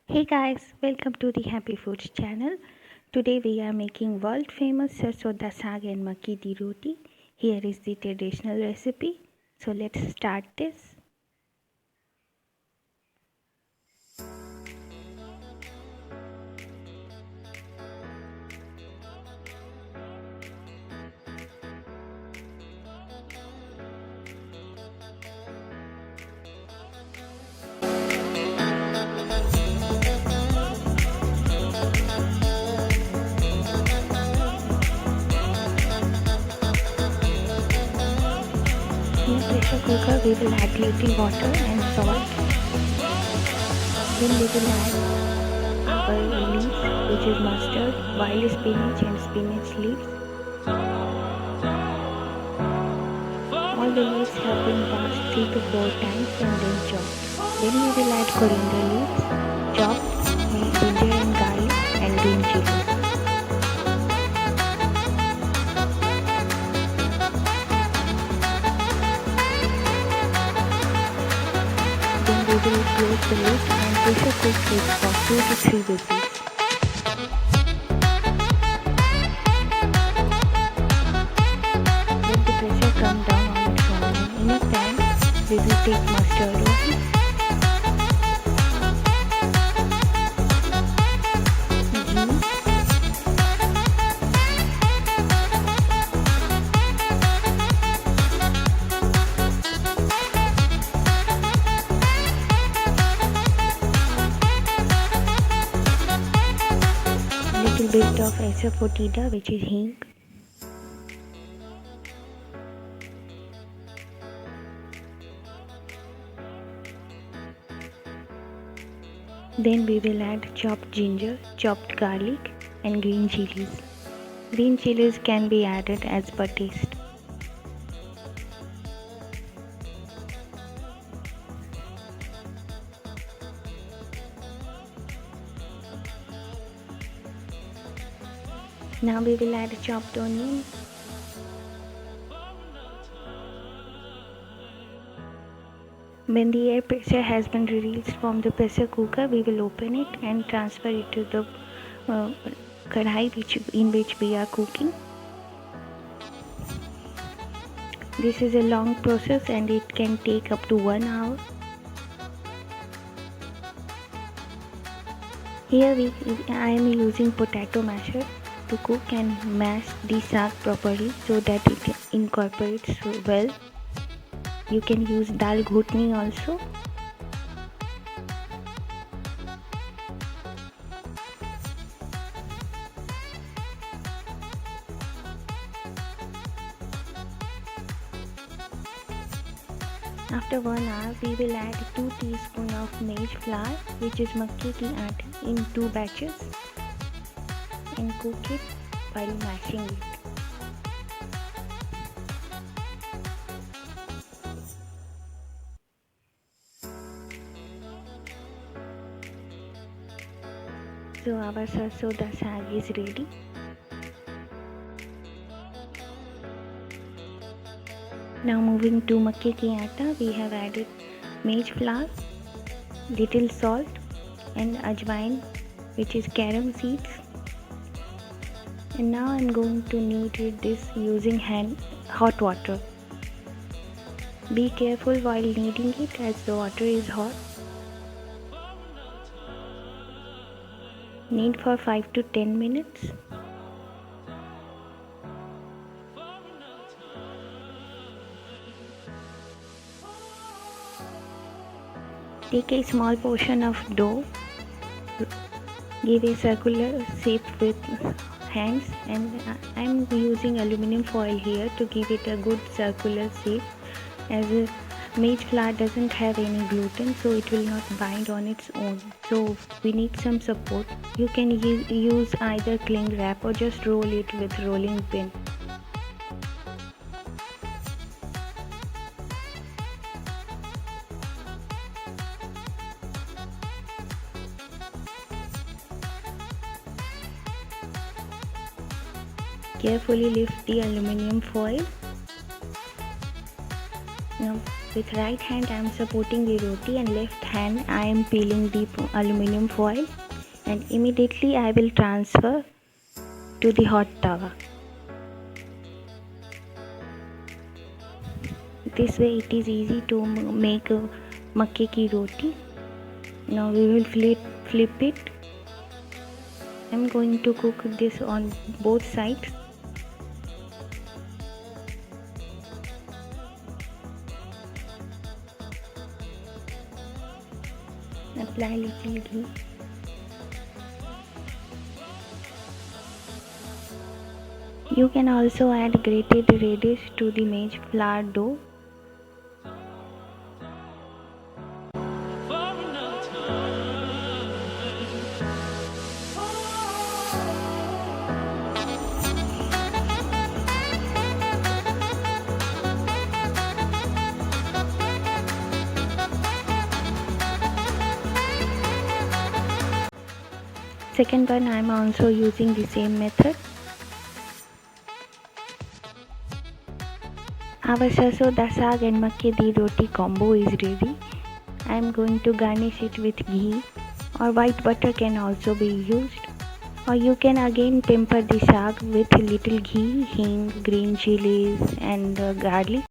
Hey guys, welcome to the Happy Foods channel. Today we are making world famous sarson da saag and makki di roti. Here is the traditional recipe. So let's start this. In a pressure cooker we will add little water and salt. Then we will add our leaves, which is mustard, wild spinach and spinach leaves. All the leaves have been washed 3 to 4 times and then chopped. Then we will add coriander leaves, chopped, ginger and garlic and green chilies. Then we will close the lid and pressure cook it for 2 to 3 whistles. Let the pressure come down on its own, and in a pan we will take mustard oil, ghee, little bit of asafoetida, which is hing. Then we will add chopped ginger, chopped garlic and green chilies. Green chilies can be added as per taste. Now we will add chopped onion. When the air pressure has been released from the pressure cooker, we will open it and transfer it to the kadhai in which we are cooking. This is a long process and it can take up to 1 hour. Here I am using potato masher to cook and mash the saag properly so that it incorporates well. You can use dal ghutni also. After 1 hour, we will add 2 teaspoons of maize flour, which is makki ki atta, in 2 batches and cook it while mashing it. So our sarson da saag is ready. Now moving to makki ki atta, we have added maize flour, little salt and ajwain, which is carom seeds. And now I am going to knead this using hot water. Be careful while kneading it as the water is hot. Knead for 5 to 10 minutes. Take a small portion of dough, give a circular shape with hands, and I am using aluminum foil here to give it a good circular shape, as maize flour doesn't have any gluten, so it will not bind on its own, so we need some support. You can use either cling wrap or just roll it with rolling pin. Carefully lift the aluminum foil. Now With right hand I am supporting the roti and left hand I am peeling the aluminum foil, and immediately I will transfer to the hot tawa. This way it is easy to make a makke ki roti. Now we will flip it. I am going to cook this on both sides. Apply little ghee. You can also add grated radish to the maize flour dough. Second one I am also using the same method. Our sarson da saag and makke di roti combo is ready. I am going to garnish it with ghee, or white butter can also be used. Or you can again temper the saag with little ghee, hing, green chilies and garlic.